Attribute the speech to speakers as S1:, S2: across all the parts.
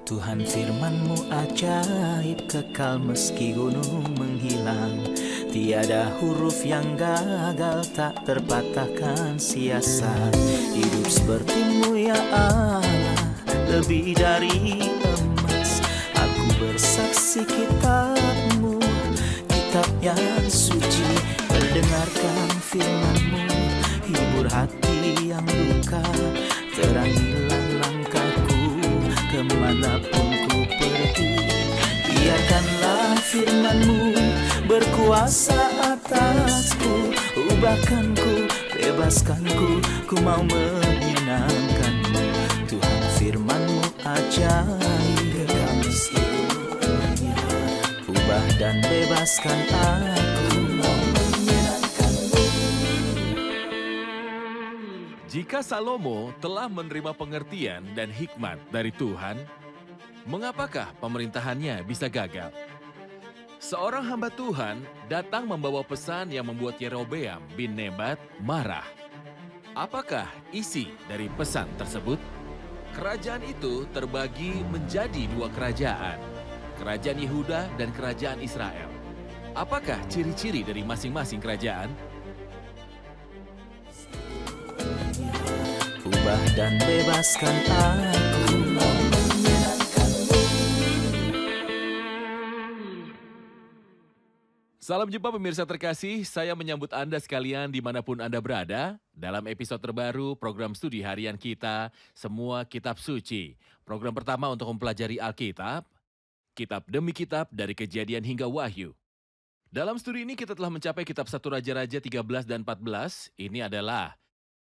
S1: Tuhan firman-Mu ajaib, kekal meski gunung menghilang. Tiada huruf yang gagal, tak terpatahkan siasat. Hidup seperti-Mu ya Allah, lebih dari emas. Aku bersaksi kitab-Mu, kitab yang suci. Mendengarkan firman-Mu, hibur hati yang luka. Terangilah langkahku kemanapun ku pergi. Biarkanlah firman-Mu berkuasa atasku. Ubahkanku, bebaskanku, ku mau menyenangkan-Mu. Tuhan firman-Mu ajaib, kekal meski dunia. Ubah dan bebaskan aku, mau menyenangkan-Mu.
S2: Jika Salomo telah menerima pengertian dan hikmat dari Tuhan, mengapakah pemerintahannya bisa gagal? Seorang hamba Tuhan datang membawa pesan yang membuat Yerobeam bin Nebat marah. Apakah isi dari pesan tersebut? Kerajaan itu terbagi menjadi dua kerajaan, kerajaan Yehuda dan kerajaan Israel. Apakah ciri-ciri dari masing-masing kerajaan?
S1: Ubah dan bebaskan aku, mau menyenangkan-Mu.
S2: Salam jumpa pemirsa terkasih, saya menyambut Anda sekalian dimanapun Anda berada dalam episode terbaru program studi harian kita, Semua Kitab Suci. Program pertama untuk mempelajari Alkitab, kitab demi kitab dari Kejadian hingga Wahyu. Dalam studi ini kita telah mencapai kitab 1 Raja-Raja 13 dan 14, ini adalah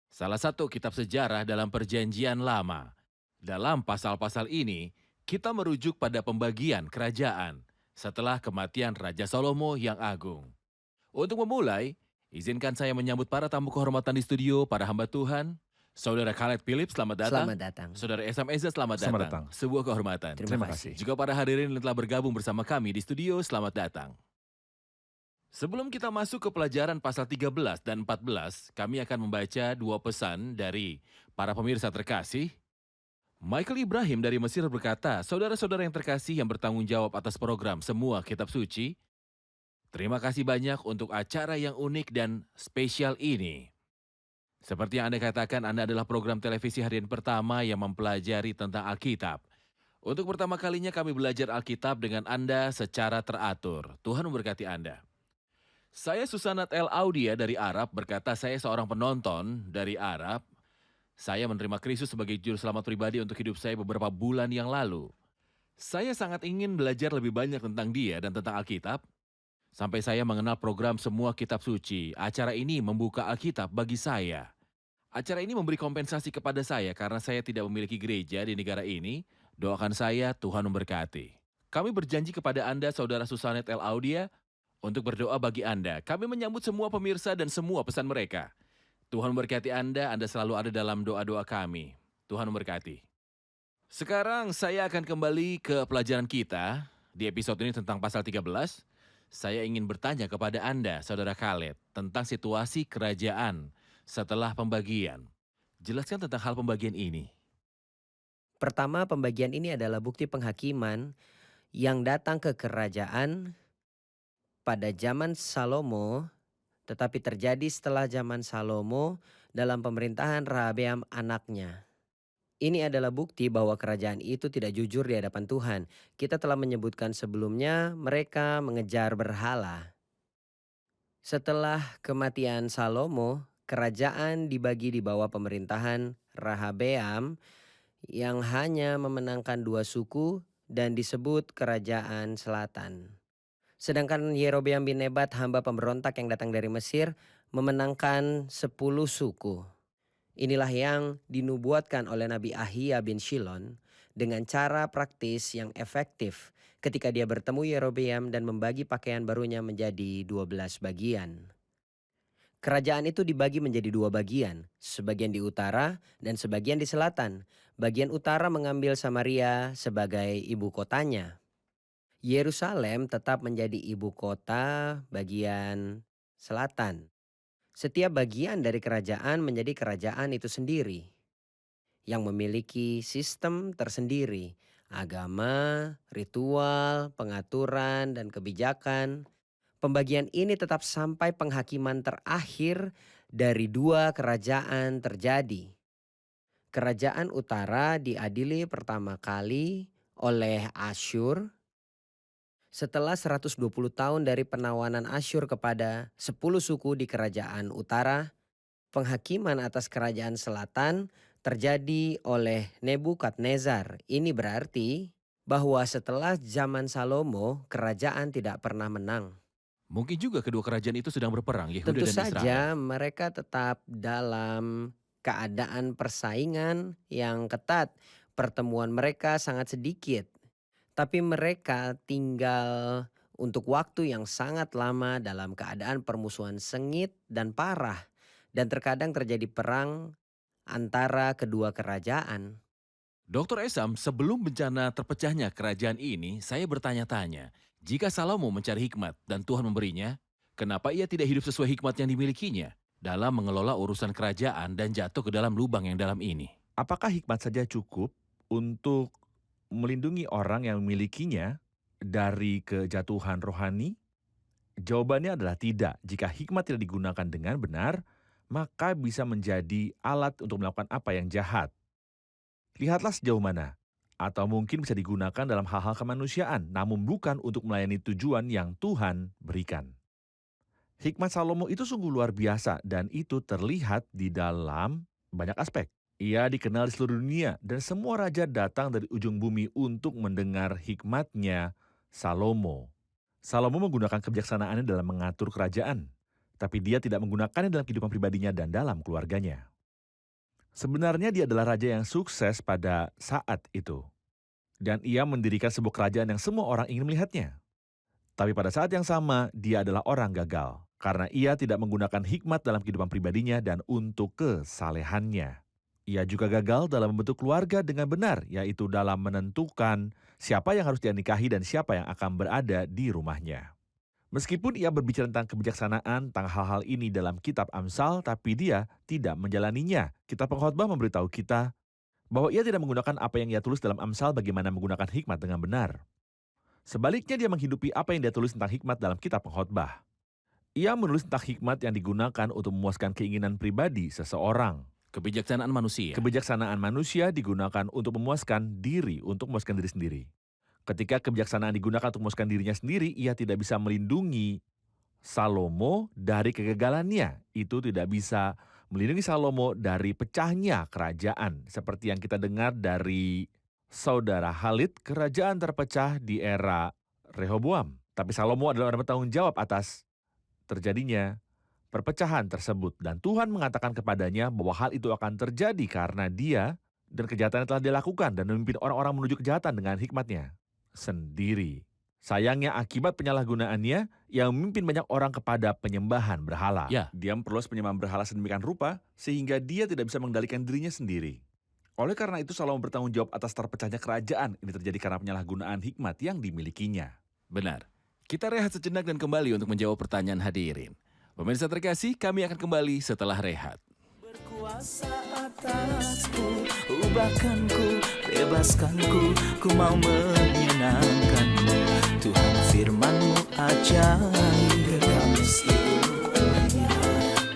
S2: salah satu kitab sejarah dalam Perjanjian Lama. Dalam pasal-pasal ini, kita merujuk pada pembagian kerajaan setelah kematian Raja Salomo yang agung. Untuk memulai, izinkan saya menyambut para tamu kehormatan di studio, para hamba Tuhan. Saudara Khaled Philip, selamat datang.
S3: Selamat datang.
S2: Saudara Esam Eza, selamat datang.
S4: Selamat datang.
S2: Sebuah kehormatan.
S3: Terima kasih.
S2: Juga para hadirin yang telah bergabung bersama kami di studio, selamat datang. Sebelum kita masuk ke pelajaran pasal 13 dan 14, kami akan membaca dua pesan dari para pemirsa terkasih. Michael Ibrahim dari Mesir berkata, saudara-saudara yang terkasih yang bertanggung jawab atas program Semua Kitab Suci, terima kasih banyak untuk acara yang unik dan spesial ini. Seperti yang Anda katakan, Anda adalah program televisi harian pertama yang mempelajari tentang Alkitab. Untuk pertama kalinya kami belajar Alkitab dengan Anda secara teratur. Tuhan memberkati Anda. Saya Susanat El Audia dari Arab berkata, saya seorang penonton dari Arab. Saya menerima Kristus sebagai juru selamat pribadi untuk hidup saya beberapa bulan yang lalu. Saya sangat ingin belajar lebih banyak tentang dia dan tentang Alkitab. Sampai saya mengenal program Semua Kitab Suci. Acara ini membuka Alkitab bagi saya. Acara ini memberi kompensasi kepada saya karena saya tidak memiliki gereja di negara ini. Doakan saya, Tuhan memberkati. Kami berjanji kepada Anda, Saudara Susanat El Audia, untuk berdoa bagi Anda. Kami menyambut semua pemirsa dan semua pesan mereka. Tuhan memberkati Anda selalu ada dalam doa-doa kami. Tuhan memberkati. Sekarang saya akan kembali ke pelajaran kita di episode ini tentang pasal 13. Saya ingin bertanya kepada Anda, Saudara Khaled, tentang situasi kerajaan setelah pembagian. Jelaskan tentang hal pembagian ini.
S3: Pertama, pembagian ini adalah bukti penghakiman yang datang ke kerajaan pada zaman Salomo, tetapi terjadi setelah zaman Salomo dalam pemerintahan Rehabeam anaknya. Ini adalah bukti bahwa kerajaan itu tidak jujur di hadapan Tuhan. Kita telah menyebutkan sebelumnya mereka mengejar berhala. Setelah kematian Salomo, kerajaan dibagi di bawah pemerintahan Rehabeam yang hanya memenangkan 2 suku dan disebut Kerajaan Selatan. Sedangkan Yerobeam bin Nebat, hamba pemberontak yang datang dari Mesir, memenangkan 10 suku. Inilah yang dinubuatkan oleh Nabi Ahia bin Shilon dengan cara praktis yang efektif ketika dia bertemu Yerobeam dan membagi pakaian barunya menjadi 12 bagian. Kerajaan itu dibagi menjadi 2 bagian, sebagian di utara dan sebagian di selatan. Bagian utara mengambil Samaria sebagai ibu kotanya. Yerusalem tetap menjadi ibu kota bagian selatan. Setiap bagian dari kerajaan menjadi kerajaan itu sendiri, yang memiliki sistem tersendiri. agama, ritual, pengaturan, dan kebijakan. Pembagian ini tetap sampai penghakiman terakhir dari dua kerajaan terjadi. Kerajaan utara diadili pertama kali oleh Asyur setelah 120 tahun dari penawanan Asyur kepada 10 suku di kerajaan utara. Penghakiman atas kerajaan selatan terjadi oleh Nebukadnezar. Ini berarti bahwa setelah zaman Salomo, kerajaan tidak pernah menang.
S2: Mungkin juga kedua kerajaan itu sedang berperang, Yehuda
S3: Tentu
S2: dan Israel.
S3: saja mereka tetap dalam keadaan persaingan yang ketat. Pertemuan mereka sangat sedikit, tapi mereka tinggal untuk waktu yang sangat lama dalam keadaan permusuhan sengit dan parah. Dan terkadang terjadi perang antara kedua kerajaan.
S2: Dr. Esam, sebelum bencana terpecahnya kerajaan ini, saya bertanya-tanya, jika Salomo mencari hikmat dan Tuhan memberinya, kenapa ia tidak hidup sesuai hikmat yang dimilikinya dalam mengelola urusan kerajaan dan jatuh ke dalam lubang yang dalam ini?
S4: Apakah hikmat saja cukup untuk melindungi orang yang memilikinya dari kejatuhan rohani? Jawabannya adalah tidak. Jika hikmat tidak digunakan dengan benar, maka bisa menjadi alat untuk melakukan apa yang jahat. Lihatlah sejauh mana. Atau mungkin bisa digunakan dalam hal-hal kemanusiaan, namun bukan untuk melayani tujuan yang Tuhan berikan. Hikmat Salomo itu sungguh luar biasa dan itu terlihat di dalam banyak aspek. Ia dikenal di seluruh dunia dan semua raja datang dari ujung bumi untuk mendengar hikmatnya Salomo. Salomo menggunakan kebijaksanaannya dalam mengatur kerajaan, tapi dia tidak menggunakannya dalam kehidupan pribadinya dan dalam keluarganya. Sebenarnya dia adalah raja yang sukses pada saat itu. Dan ia mendirikan sebuah kerajaan yang semua orang ingin melihatnya. Tapi pada saat yang sama, dia adalah orang gagal. Karena ia tidak menggunakan hikmat dalam kehidupan pribadinya dan untuk kesalehannya. Ia juga gagal dalam membentuk keluarga dengan benar, yaitu dalam menentukan siapa yang harus dia nikahi dan siapa yang akan berada di rumahnya. Meskipun ia berbicara tentang kebijaksanaan tentang hal-hal ini dalam kitab Amsal, tapi dia tidak menjalaninya. Kitab Pengkhotbah memberitahu kita bahwa ia tidak menggunakan apa yang ia tulis dalam Amsal bagaimana menggunakan hikmat dengan benar. Sebaliknya dia menghidupi apa yang dia tulis tentang hikmat dalam kitab Pengkhotbah. Ia menulis tentang hikmat yang digunakan untuk memuaskan keinginan pribadi seseorang.
S2: Kebijaksanaan manusia.
S4: Kebijaksanaan manusia digunakan untuk memuaskan diri, untuk memuaskan diri sendiri. Ketika kebijaksanaan digunakan untuk memuaskan dirinya sendiri, ia tidak bisa melindungi Salomo dari kegagalannya. Itu tidak bisa melindungi Salomo dari pecahnya kerajaan. Seperti yang kita dengar dari saudara Khalid, kerajaan terpecah di era Rehoboam. Tapi Salomo adalah orang bertanggung jawab atas terjadinya perpecahan tersebut. Dan Tuhan mengatakan kepadanya bahwa hal itu akan terjadi karena dia dan kejahatan yang telah dilakukan dan memimpin orang-orang menuju kejahatan dengan hikmatnya sendiri. Sayangnya akibat penyalahgunaannya, ia memimpin banyak orang kepada penyembahan berhala.
S2: Ya.
S4: Dia memperluas penyembahan berhala sedemikian rupa sehingga dia tidak bisa mengendalikan dirinya sendiri. Oleh karena itu Salomo bertanggung jawab atas terpecahnya kerajaan. Ini terjadi karena penyalahgunaan hikmat yang dimilikinya.
S2: Benar. Kita rehat sejenak dan kembali untuk menjawab pertanyaan hadirin. Pemirsa terkasih, kami akan kembali setelah rehat.
S1: Berkuasa atasku, ubahkanku, bebaskanku, ku mau menyenangkanmu. Tuhan firman-Mu ajaib, kekal meski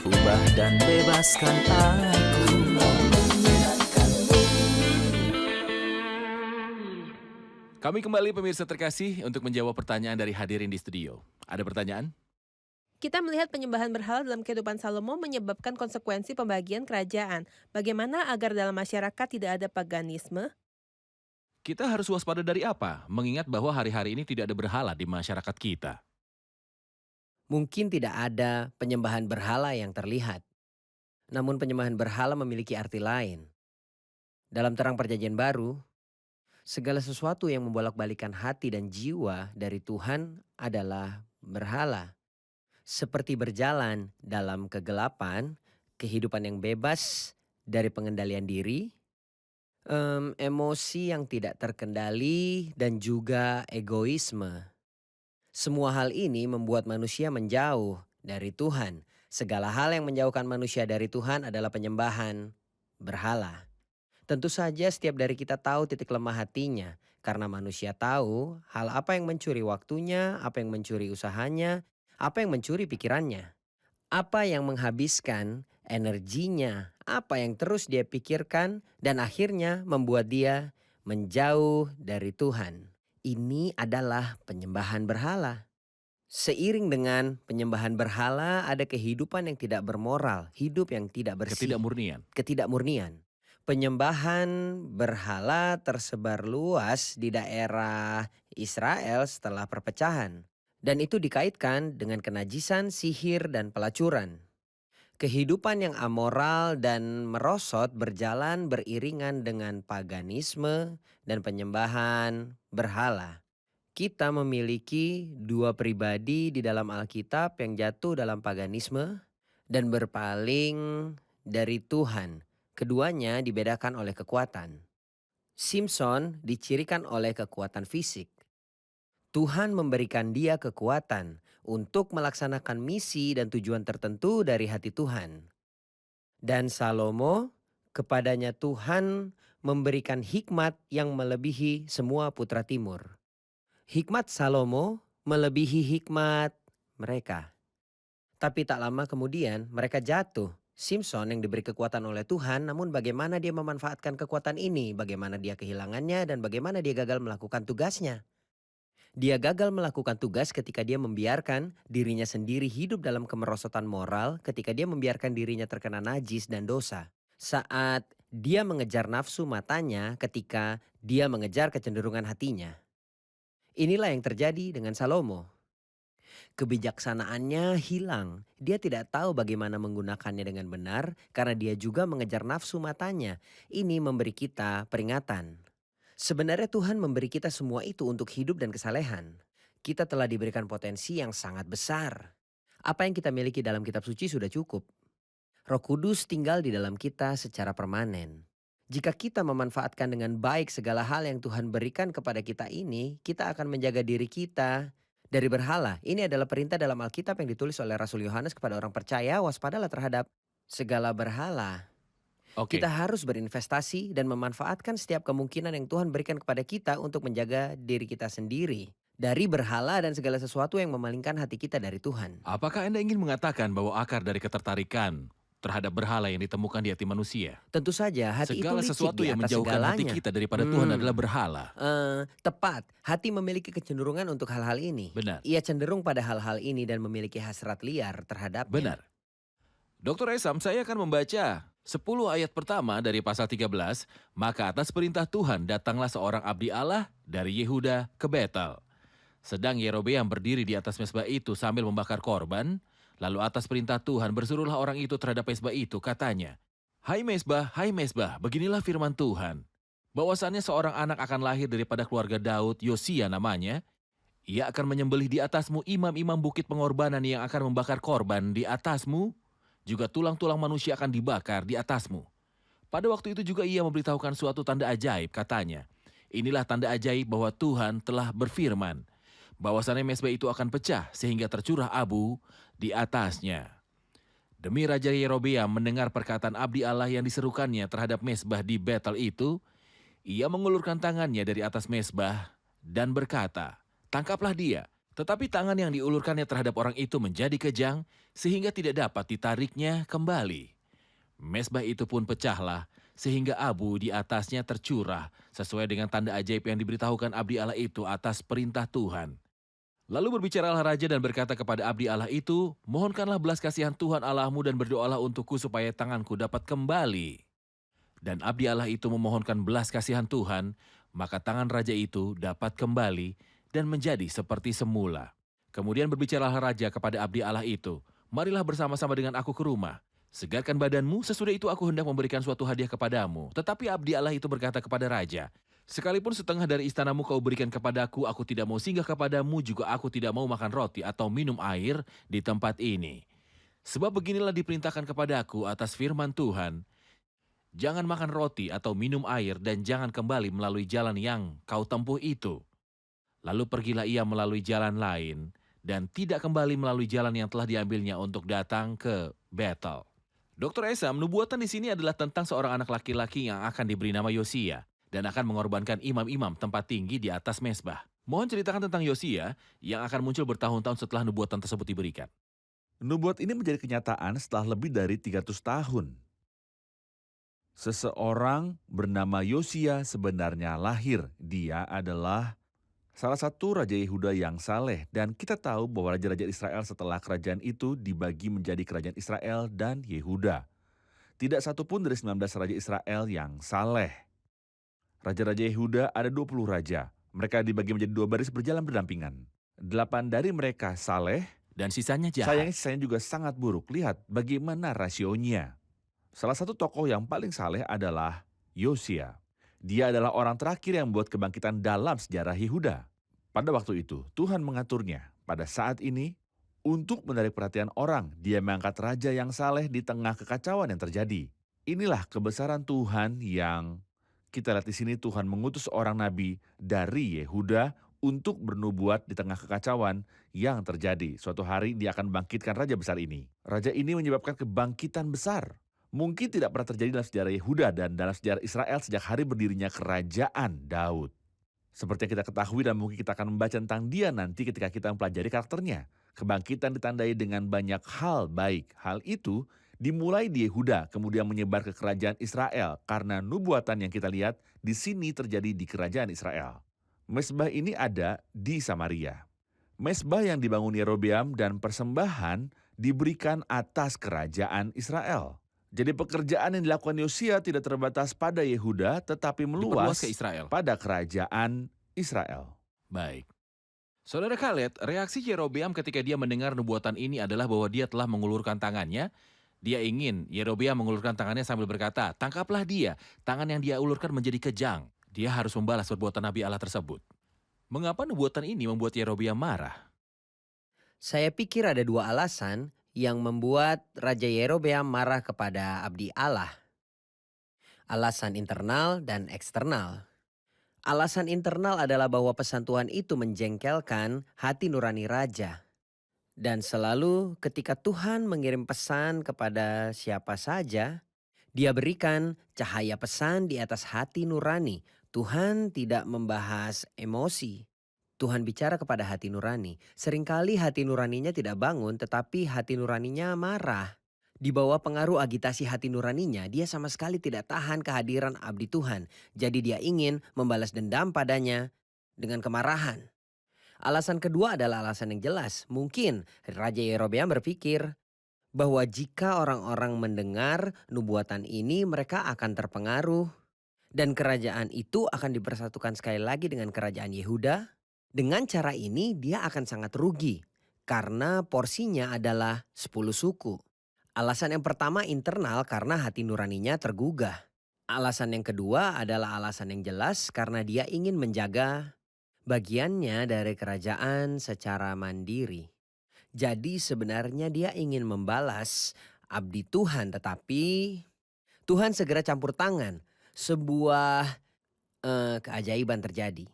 S1: ubah dan bebaskan aku, mau menyenangkanmu.
S2: Kami kembali pemirsa terkasih untuk menjawab pertanyaan dari hadirin di studio. Ada pertanyaan?
S5: Kita melihat penyembahan berhala dalam kehidupan Salomo menyebabkan konsekuensi pembagian kerajaan. Bagaimana agar dalam masyarakat tidak ada paganisme?
S2: Kita harus waspada dari apa? Mengingat bahwa hari-hari ini tidak ada berhala di masyarakat kita.
S3: Mungkin tidak ada penyembahan berhala yang terlihat. Namun penyembahan berhala memiliki arti lain. Dalam terang perjanjian baru, segala sesuatu yang membolak-balikan hati dan jiwa dari Tuhan adalah berhala. Seperti berjalan dalam kegelapan, kehidupan yang bebas dari pengendalian diri, emosi yang tidak terkendali, dan juga egoisme. Semua hal ini membuat manusia menjauh dari Tuhan. Segala hal yang menjauhkan manusia dari Tuhan adalah penyembahan berhala. Tentu saja setiap dari kita tahu titik lemah hatinya, karena manusia tahu hal apa yang mencuri waktunya, apa yang mencuri usahanya, apa yang mencuri pikirannya, apa yang menghabiskan energinya, apa yang terus dia pikirkan, dan akhirnya membuat dia menjauh dari Tuhan. Ini adalah penyembahan berhala. Seiring dengan penyembahan berhala, ada kehidupan yang tidak bermoral, hidup yang tidak bersih,
S2: Ketidakmurnian.
S3: ketidakmurnian. Penyembahan berhala tersebar luas di daerah Israel setelah perpecahan. Dan itu dikaitkan dengan kenajisan, sihir, dan pelacuran. Kehidupan yang amoral dan merosot berjalan beriringan dengan paganisme dan penyembahan berhala. Kita memiliki dua pribadi di dalam Alkitab yang jatuh dalam paganisme dan berpaling dari Tuhan. Keduanya dibedakan oleh kekuatan. Simpson dicirikan oleh kekuatan fisik. Tuhan memberikan dia kekuatan untuk melaksanakan misi dan tujuan tertentu dari hati Tuhan. Dan Salomo, kepadanya Tuhan memberikan hikmat yang melebihi semua putra timur. Hikmat Salomo melebihi hikmat mereka. Tapi tak lama kemudian mereka jatuh. Simpson yang diberi kekuatan oleh Tuhan, namun bagaimana dia memanfaatkan kekuatan ini, bagaimana dia kehilangannya, dan bagaimana dia gagal melakukan tugasnya. Dia gagal melakukan tugas ketika dia membiarkan dirinya sendiri hidup dalam kemerosotan moral, ketika dia membiarkan dirinya terkena najis dan dosa. Saat dia mengejar nafsu matanya, ketika dia mengejar kecenderungan hatinya. Inilah yang terjadi dengan Salomo. Kebijaksanaannya hilang. Dia tidak tahu bagaimana menggunakannya dengan benar karena dia juga mengejar nafsu matanya. Ini memberi kita peringatan. Sebenarnya Tuhan memberi kita semua itu untuk hidup dan kesalehan. Kita telah diberikan potensi yang sangat besar. Apa yang kita miliki dalam kitab suci sudah cukup. Roh Kudus tinggal di dalam kita secara permanen. Jika kita memanfaatkan dengan baik segala hal yang Tuhan berikan kepada kita ini, kita akan menjaga diri kita dari berhala. Ini adalah perintah dalam Alkitab yang ditulis oleh Rasul Yohanes kepada orang percaya, waspadalah terhadap segala berhala.
S2: Oke.
S3: Kita harus berinvestasi dan memanfaatkan setiap kemungkinan yang Tuhan berikan kepada kita untuk menjaga diri kita sendiri dari berhala dan segala sesuatu yang memalingkan hati kita dari Tuhan.
S2: Apakah Anda ingin mengatakan bahwa akar dari ketertarikan terhadap berhala yang ditemukan di hati manusia?
S3: Tentu saja hati itu
S2: Segala
S3: licik
S2: sesuatu
S3: di
S2: yang
S3: atas
S2: menjauhkan hati
S3: segalanya.
S2: kita daripada Tuhan adalah berhala.
S3: Tepat, hati memiliki kecenderungan untuk hal-hal ini.
S2: Benar.
S3: Ia cenderung pada hal-hal ini dan memiliki hasrat liar terhadapnya.
S2: Benar. Dr. Esam, saya akan membaca 10 ayat pertama dari pasal 13. Maka atas perintah Tuhan datanglah seorang abdi Allah dari Yehuda ke Betel. Sedang Yerobeam berdiri di atas mezbah itu sambil membakar korban. Lalu atas perintah Tuhan berserulah orang itu terhadap mezbah itu, katanya, hai mezbah, beginilah firman Tuhan. Bahwasannya seorang anak akan lahir daripada keluarga Daud, Yosia namanya. Ia akan menyembelih di atasmu imam-imam bukit pengorbanan yang akan membakar korban di atasmu. Juga tulang-tulang manusia akan dibakar di atasmu. Pada waktu itu juga ia memberitahukan suatu tanda ajaib, katanya. Inilah tanda ajaib bahwa Tuhan telah berfirman. Bahwasannya mezbah itu akan pecah sehingga tercurah abu di atasnya. Demi Raja Yerobeam mendengar perkataan abdi Allah yang diserukannya terhadap mezbah di Betel itu, ia mengulurkan tangannya dari atas mezbah dan berkata, tangkaplah dia. Tetapi tangan yang diulurkannya terhadap orang itu menjadi kejang sehingga tidak dapat ditariknya kembali. Mezbah itu pun pecahlah sehingga abu di atasnya tercurah sesuai dengan tanda ajaib yang diberitahukan abdi Allah itu atas perintah Tuhan. Lalu berbicaralah raja dan berkata kepada abdi Allah itu, mohonkanlah belas kasihan Tuhan Allahmu dan berdoalah untukku supaya tanganku dapat kembali. Dan abdi Allah itu memohonkan belas kasihan Tuhan, maka tangan raja itu dapat kembali dan menjadi seperti semula. Kemudian berbicaralah raja kepada abdi Allah itu, marilah bersama-sama dengan aku ke rumah. Segarkan badanmu, sesudah itu aku hendak memberikan suatu hadiah kepadamu. Tetapi abdi Allah itu berkata kepada raja, sekalipun setengah dari istanamu kau berikan kepadaku, aku tidak mau singgah kepadamu, juga aku tidak mau makan roti atau minum air di tempat ini. Sebab beginilah diperintahkan kepadaku atas firman Tuhan, jangan makan roti atau minum air dan jangan kembali melalui jalan yang kau tempuh itu. Lalu pergilah ia melalui jalan lain dan tidak kembali melalui jalan yang telah diambilnya untuk datang ke Betel. Dr. Esam, nubuatan di sini adalah tentang seorang anak laki-laki yang akan diberi nama Yosia dan akan mengorbankan imam-imam tempat tinggi di atas mezbah. Mohon ceritakan tentang Yosia yang akan muncul bertahun-tahun setelah nubuatan tersebut diberikan.
S4: Nubuat ini menjadi kenyataan setelah lebih dari 300 tahun. Seseorang bernama Yosia sebenarnya lahir. Dia adalah salah satu raja Yehuda yang saleh, dan kita tahu bahwa raja-raja Israel setelah kerajaan itu dibagi menjadi kerajaan Israel dan Yehuda. Tidak satu pun dari 19 raja Israel yang saleh. Raja-raja Yehuda ada 20 raja. Mereka dibagi menjadi 2 baris berjalan berdampingan. 8 dari mereka saleh,
S2: Dan sisanya jahat.
S4: sayangnya sisanya juga sangat buruk. Lihat bagaimana rasionya. Salah satu tokoh yang paling saleh adalah Yosia. Dia adalah orang terakhir yang membuat kebangkitan dalam sejarah Yehuda. Pada waktu itu, Tuhan mengaturnya. Pada saat ini, untuk menarik perhatian orang, dia mengangkat raja yang saleh di tengah kekacauan yang terjadi. Inilah kebesaran Tuhan yang kita lihat di sini. Tuhan mengutus seorang nabi dari Yehuda untuk bernubuat di tengah kekacauan yang terjadi. Suatu hari dia akan membangkitkan raja besar ini. Raja ini menyebabkan kebangkitan besar. Mungkin tidak pernah terjadi dalam sejarah Yehuda dan dalam sejarah Israel sejak hari berdirinya kerajaan Daud. Seperti yang kita ketahui dan mungkin kita akan membaca tentang dia nanti ketika kita mempelajari karakternya. Kebangkitan ditandai dengan banyak hal baik. Hal itu dimulai di Yehuda, kemudian menyebar ke kerajaan Israel karena nubuatan yang kita lihat di sini terjadi di kerajaan Israel. Mezbah ini ada di Samaria. Mezbah yang dibangun Yerobeam dan persembahan diberikan atas kerajaan Israel. Jadi pekerjaan yang dilakukan Yosia tidak terbatas pada Yehuda, tetapi
S2: Diperluas
S4: meluas
S2: ke Israel.
S4: pada kerajaan Israel.
S2: Baik. Saudara Khaled, reaksi Yerobeam ketika dia mendengar nubuatan ini adalah bahwa dia telah mengulurkan tangannya. Dia ingin Yerobeam mengulurkan tangannya sambil berkata, tangkaplah dia. Tangan yang dia ulurkan menjadi kejang. Dia harus membalas perbuatan Nabi Allah tersebut. Mengapa nubuatan ini membuat Yerobeam marah?
S3: Saya pikir ada 2 alasan yang membuat Raja Yerobeam marah kepada abdi Allah. Alasan internal dan eksternal. Alasan internal adalah bahwa pesan Tuhan itu menjengkelkan hati nurani raja. Dan selalu ketika Tuhan mengirim pesan kepada siapa saja, dia berikan cahaya pesan di atas hati nurani. Tuhan tidak membahas emosi. Tuhan bicara kepada hati nurani. Seringkali hati nuraninya tidak bangun, tetapi hati nuraninya marah. Di bawah pengaruh agitasi hati nuraninya, dia sama sekali tidak tahan kehadiran abdi Tuhan. Jadi dia ingin membalas dendam padanya dengan kemarahan. Alasan kedua adalah alasan yang jelas. Mungkin Raja Yerobeam berpikir bahwa jika orang-orang mendengar nubuatan ini, mereka akan terpengaruh. Dan kerajaan itu akan dipersatukan sekali lagi dengan kerajaan Yehuda. Dengan cara ini dia akan sangat rugi karena porsinya adalah 10 suku. Alasan yang pertama internal karena hati nuraninya tergugah. Alasan yang kedua adalah alasan yang jelas karena dia ingin menjaga bagiannya dari kerajaan secara mandiri. Jadi sebenarnya dia ingin membalas abdi Tuhan, tetapi Tuhan segera campur tangan. Sebuah keajaiban terjadi.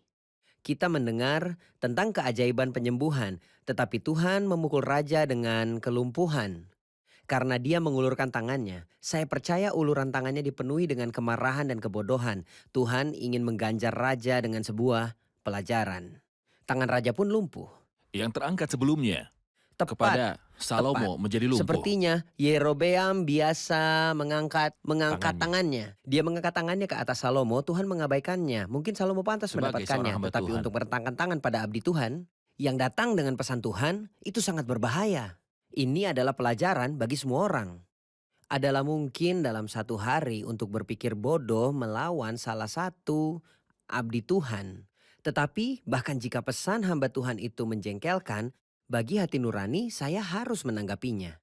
S3: Kita mendengar tentang keajaiban penyembuhan, tetapi Tuhan memukul raja dengan kelumpuhan. Karena dia mengulurkan tangannya, saya percaya uluran tangannya dipenuhi dengan kemarahan dan kebodohan. Tuhan ingin mengganjar raja dengan sebuah pelajaran. Tangan raja pun lumpuh.
S2: Yang terangkat sebelumnya
S3: Tepat.
S2: kepada Salomo menjadi lumpuh.
S3: Sepertinya Yerobeam biasa mengangkat tangannya. Dia mengangkat tangannya ke atas Salomo, Tuhan mengabaikannya. Mungkin Salomo pantas
S2: Sebagai
S3: mendapatkannya,
S2: seorang hamba
S3: tetapi
S2: Tuhan.
S3: untuk merentangkan tangan pada abdi Tuhan yang datang dengan pesan Tuhan, itu sangat berbahaya. Ini adalah pelajaran bagi semua orang. Adalah mungkin dalam satu hari untuk berpikir bodoh melawan salah satu abdi Tuhan. Tetapi bahkan jika pesan hamba Tuhan itu menjengkelkan, bagi hati nurani saya harus menanggapinya.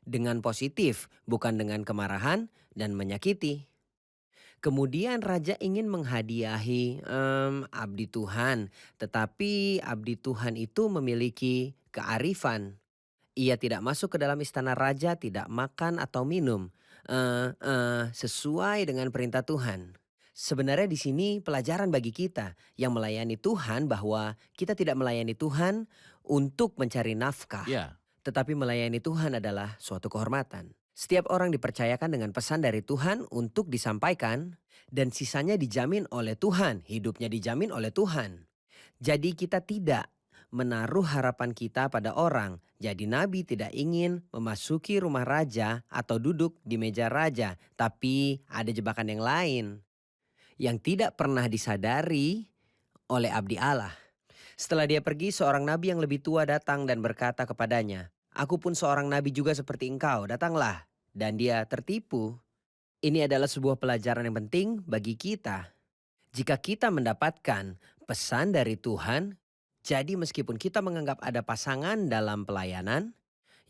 S3: Dengan positif, bukan dengan kemarahan dan menyakiti. Kemudian raja ingin menghadiahi abdi Tuhan. Tetapi abdi Tuhan itu memiliki kearifan. Ia tidak masuk ke dalam istana raja, tidak makan atau minum. Sesuai dengan perintah Tuhan. Sebenarnya di sini pelajaran bagi kita yang melayani Tuhan bahwa kita tidak melayani Tuhan untuk mencari nafkah.
S2: Ya,
S3: Tetapi melayani Tuhan adalah suatu kehormatan. Setiap orang dipercayakan dengan pesan dari Tuhan untuk disampaikan, dan sisanya dijamin oleh Tuhan, hidupnya dijamin oleh Tuhan. Jadi kita tidak menaruh harapan kita pada orang. Jadi nabi tidak ingin memasuki rumah raja atau duduk di meja raja, tapi ada jebakan yang lain yang tidak pernah disadari oleh abdi Allah. Setelah dia pergi, seorang nabi yang lebih tua datang dan berkata kepadanya, "Aku pun seorang nabi juga seperti engkau, datanglah." Dan dia tertipu. Ini adalah sebuah pelajaran yang penting bagi kita. Jika kita mendapatkan pesan dari Tuhan, jadi meskipun kita menganggap ada pasangan dalam pelayanan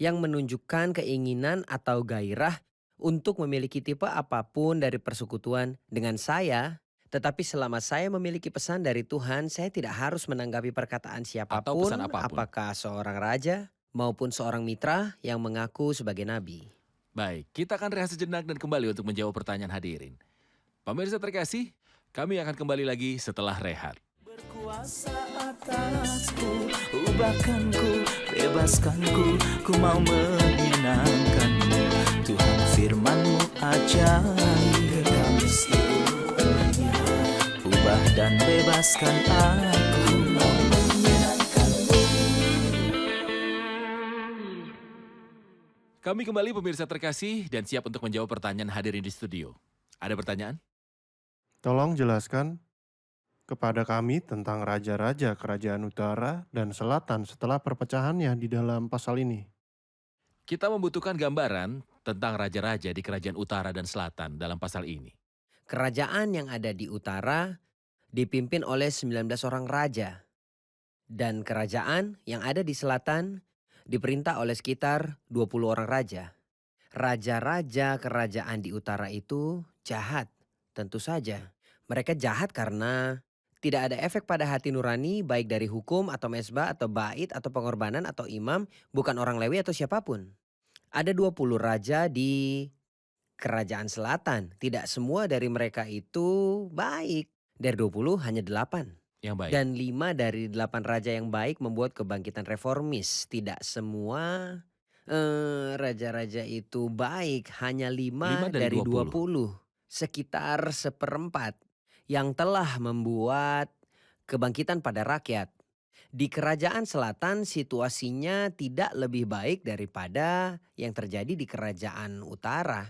S3: yang menunjukkan keinginan atau gairah untuk memiliki tipe apapun dari persekutuan dengan saya, tetapi selama saya memiliki pesan dari Tuhan, saya tidak harus menanggapi perkataan
S2: Atau pesan
S3: siapapun,
S2: apapun.
S3: apakah seorang raja maupun seorang mitra yang mengaku sebagai nabi.
S2: Baik, kita akan rehat sejenak dan kembali untuk menjawab pertanyaan hadirin. Pemirsa terkasih, kami akan kembali lagi setelah rehat.
S1: Berkuasa atasku, ubahkanku, bebaskanku, ku mau menyenangkanmu. Tuhan firman-Mu ajaib, kekal selamanya. Ubah dan bebaskan aku, mau menyenangkanmu.
S2: Kami kembali pemirsa terkasih dan siap untuk menjawab pertanyaan hadirin di studio. Ada pertanyaan?
S6: Tolong jelaskan kepada kami tentang raja-raja kerajaan utara dan selatan setelah perpecahannya di dalam pasal ini.
S2: Kita membutuhkan gambaran tentang raja-raja di kerajaan utara dan selatan dalam pasal ini.
S3: Kerajaan yang ada di utara dipimpin oleh 19 orang raja. Dan kerajaan yang ada di selatan diperintah oleh sekitar 20 orang raja. Raja-raja kerajaan di utara itu jahat, tentu saja. Mereka jahat karena tidak ada efek pada hati nurani baik dari hukum atau mesbah atau bait atau pengorbanan atau imam, bukan orang Lewi atau siapapun. Ada 20 raja di kerajaan selatan. Tidak semua dari mereka itu baik. Dari 20 hanya 8.
S2: Yang baik.
S3: Dan 5 dari 8 raja yang baik membuat kebangkitan reformis. Tidak semua raja-raja itu baik. Hanya 5
S2: 5 dari
S3: dari
S2: 20.
S3: 20. Sekitar seperempat yang telah membuat kebangkitan pada rakyat. Di kerajaan selatan situasinya tidak lebih baik daripada yang terjadi di kerajaan utara.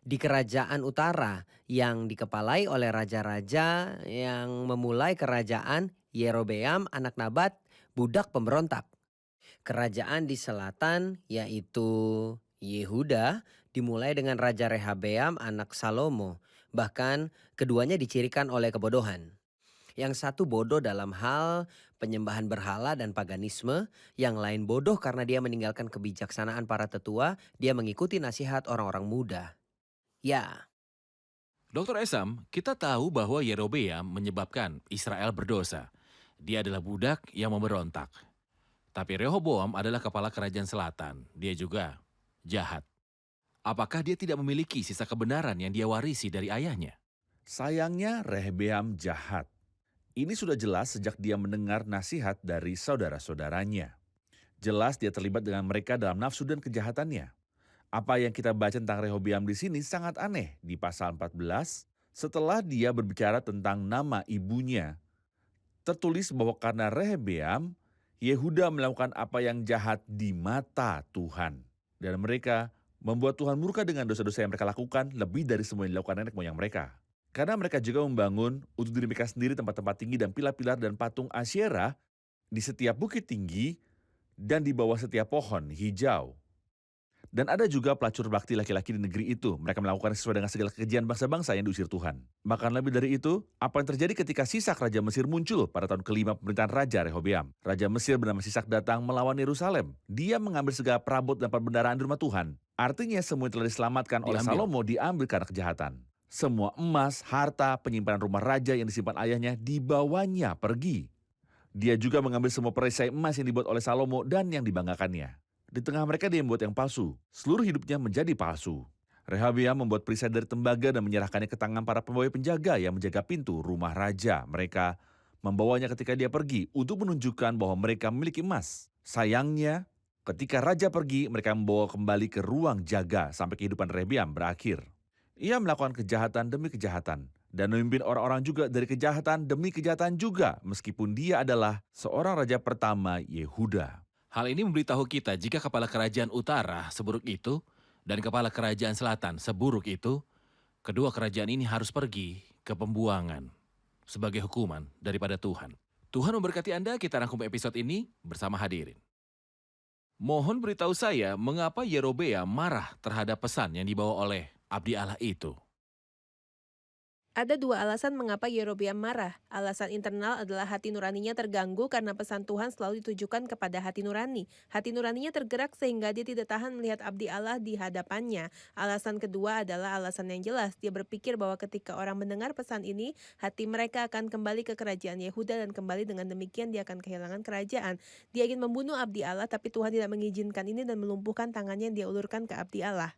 S3: Di kerajaan utara yang dikepalai oleh raja-raja yang memulai kerajaan Yerobeam anak Nabat, budak pemberontak. Kerajaan di selatan yaitu Yehuda dimulai dengan Raja Rehabeam anak Salomo. Bahkan keduanya dicirikan oleh kebodohan. Yang satu bodoh dalam hal penyembahan berhala dan paganisme, yang lain bodoh karena dia meninggalkan kebijaksanaan para tetua, dia mengikuti nasihat orang-orang muda. Ya,
S2: Dr. Esam, kita tahu bahwa Yerobeam menyebabkan Israel berdosa. Dia adalah budak yang memberontak. Tapi Rehoboam adalah kepala kerajaan selatan. Dia juga jahat. Apakah dia tidak memiliki sisa kebenaran yang dia warisi dari ayahnya?
S4: Sayangnya Rehoboam jahat. Ini sudah jelas sejak dia mendengar nasihat dari saudara-saudaranya. Jelas dia terlibat dengan mereka dalam nafsu dan kejahatannya. Apa yang kita baca tentang Rehoboam di sini sangat aneh. Di pasal 14, setelah dia berbicara tentang nama ibunya, tertulis bahwa karena Rehoboam, Yehuda melakukan apa yang jahat di mata Tuhan. Dan mereka membuat Tuhan murka dengan dosa-dosa yang mereka lakukan lebih dari semua yang dilakukan nenek moyang mereka. Karena mereka juga membangun untuk diri mereka sendiri tempat-tempat tinggi dan pilar-pilar dan patung Asyera di setiap bukit tinggi dan di bawah setiap pohon hijau. Dan ada juga pelacur bakti laki-laki di negeri itu. Mereka melakukan sesuai dengan segala kekejian bangsa-bangsa yang diusir Tuhan. Bahkan lebih dari itu, apa yang terjadi ketika Sisak Raja Mesir muncul pada tahun kelima pemerintahan Raja Rehoboam. Raja Mesir bernama Sisak datang melawan Yerusalem. Dia mengambil segala perabot dan perbendaharaan di rumah Tuhan. Artinya semua yang telah diselamatkan oleh Salomo diambil karena kejahatan. Semua emas, harta, penyimpanan rumah raja yang disimpan ayahnya dibawanya pergi. Dia juga mengambil semua perisai emas yang dibuat oleh Salomo dan yang dibanggakannya. Di tengah mereka dia membuat yang palsu. Seluruh hidupnya menjadi palsu. Rehabeam membuat perisai dari tembaga dan menyerahkannya ke tangan para pegawai penjaga yang menjaga pintu rumah raja. Mereka membawanya ketika dia pergi untuk menunjukkan bahwa mereka memiliki emas. Sayangnya, Ketika raja pergi, mereka membawa kembali ke ruang jaga sampai kehidupan Rehabeam berakhir. Ia melakukan kejahatan demi kejahatan dan memimpin orang-orang juga dari kejahatan demi kejahatan juga, meskipun dia adalah seorang raja pertama Yehuda.
S2: Hal ini memberitahu kita jika kepala kerajaan utara seburuk itu dan kepala kerajaan selatan seburuk itu, kedua kerajaan ini harus pergi ke pembuangan sebagai hukuman daripada Tuhan. Tuhan memberkati Anda, kita rangkum episode ini bersama hadirin. Mohon beritahu saya mengapa Yerobeam marah terhadap pesan yang dibawa oleh abdi Allah itu.
S5: Ada dua alasan mengapa Yerobeam marah. Alasan internal adalah hati nuraninya terganggu karena pesan Tuhan selalu ditujukan kepada hati nurani. Hati nuraninya tergerak sehingga dia tidak tahan melihat abdi Allah di hadapannya. Alasan kedua adalah alasan yang jelas. Dia berpikir bahwa ketika orang mendengar pesan ini, hati mereka akan kembali ke kerajaan Yehuda dan kembali dengan demikian dia akan kehilangan kerajaan. Dia ingin membunuh abdi Allah tapi Tuhan tidak mengizinkan ini dan melumpuhkan tangannya yang dia ulurkan ke abdi Allah.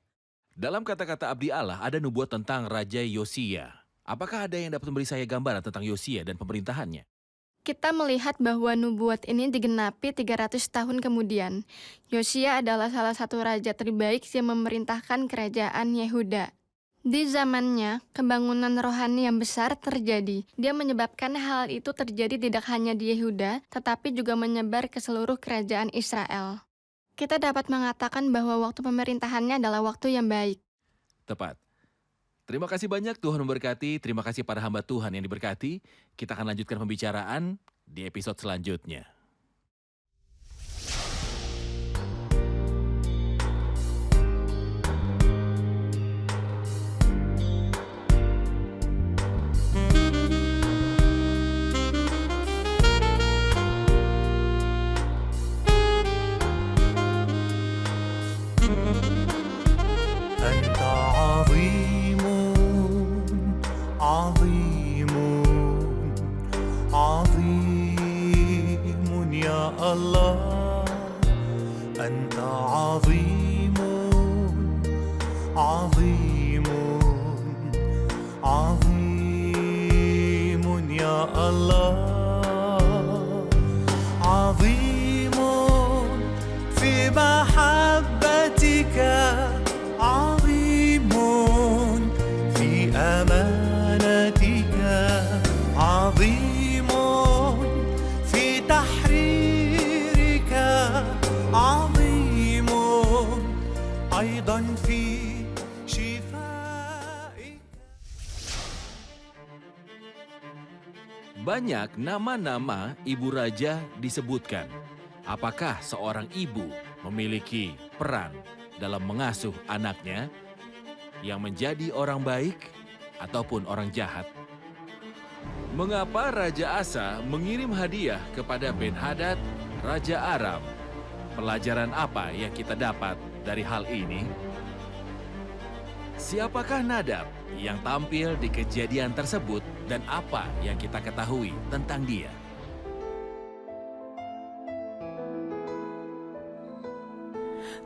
S2: Dalam kata-kata abdi Allah ada nubuat tentang Raja Yosia. Apakah ada yang dapat memberi saya gambaran tentang Yosia dan pemerintahannya?
S7: Kita melihat bahwa nubuat ini digenapi 300 tahun kemudian. Yosia adalah salah satu raja terbaik yang memerintahkan kerajaan Yehuda. Di zamannya, pembangunan rohani yang besar terjadi. Dia menyebabkan hal itu terjadi tidak hanya di Yehuda, tetapi juga menyebar ke seluruh kerajaan Israel. Kita dapat mengatakan bahwa waktu pemerintahannya adalah waktu yang baik.
S2: Tepat. Terima kasih banyak, Tuhan memberkati. Terima kasih para hamba Tuhan yang diberkati. Kita akan lanjutkan pembicaraan di episode selanjutnya. Banyak nama-nama ibu raja disebutkan. Apakah seorang ibu memiliki peran dalam mengasuh anaknya yang menjadi orang baik ataupun orang jahat? Mengapa Raja Asa mengirim hadiah kepada Ben-Hadad, Raja Aram? Pelajaran apa yang kita dapat dari hal ini? Siapakah Nadab yang tampil di kejadian tersebut dan apa yang kita ketahui tentang dia?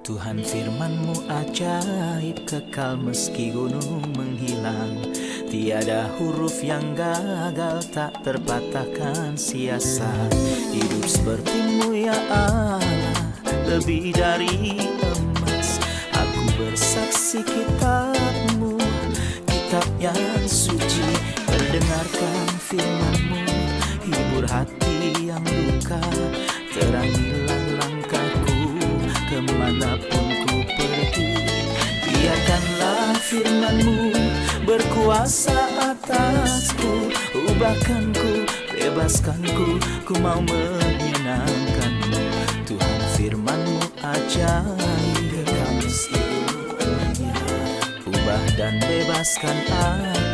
S1: Tuhan firman-Mu ajaib, kekal meski gunung menghilang. Tiada huruf yang gagal, tak terpatahkan siasat. Hidup seperti-Mu ya Allah, lebih dari emas. Aku bersaksi kitab-Mu, kitab yang suci. Perdengarkan firman-Mu, hibur hati yang luka. Terangilah langkahku kemanapun ku pergi. Biarkanlah firman-Mu berkuasa atasku. Ubahkanku, bebaskanku, ku mau menyenangkan-Mu. Tuhan firman-Mu ajaib, kekal meski gunung. Ubah dan bebaskan aku.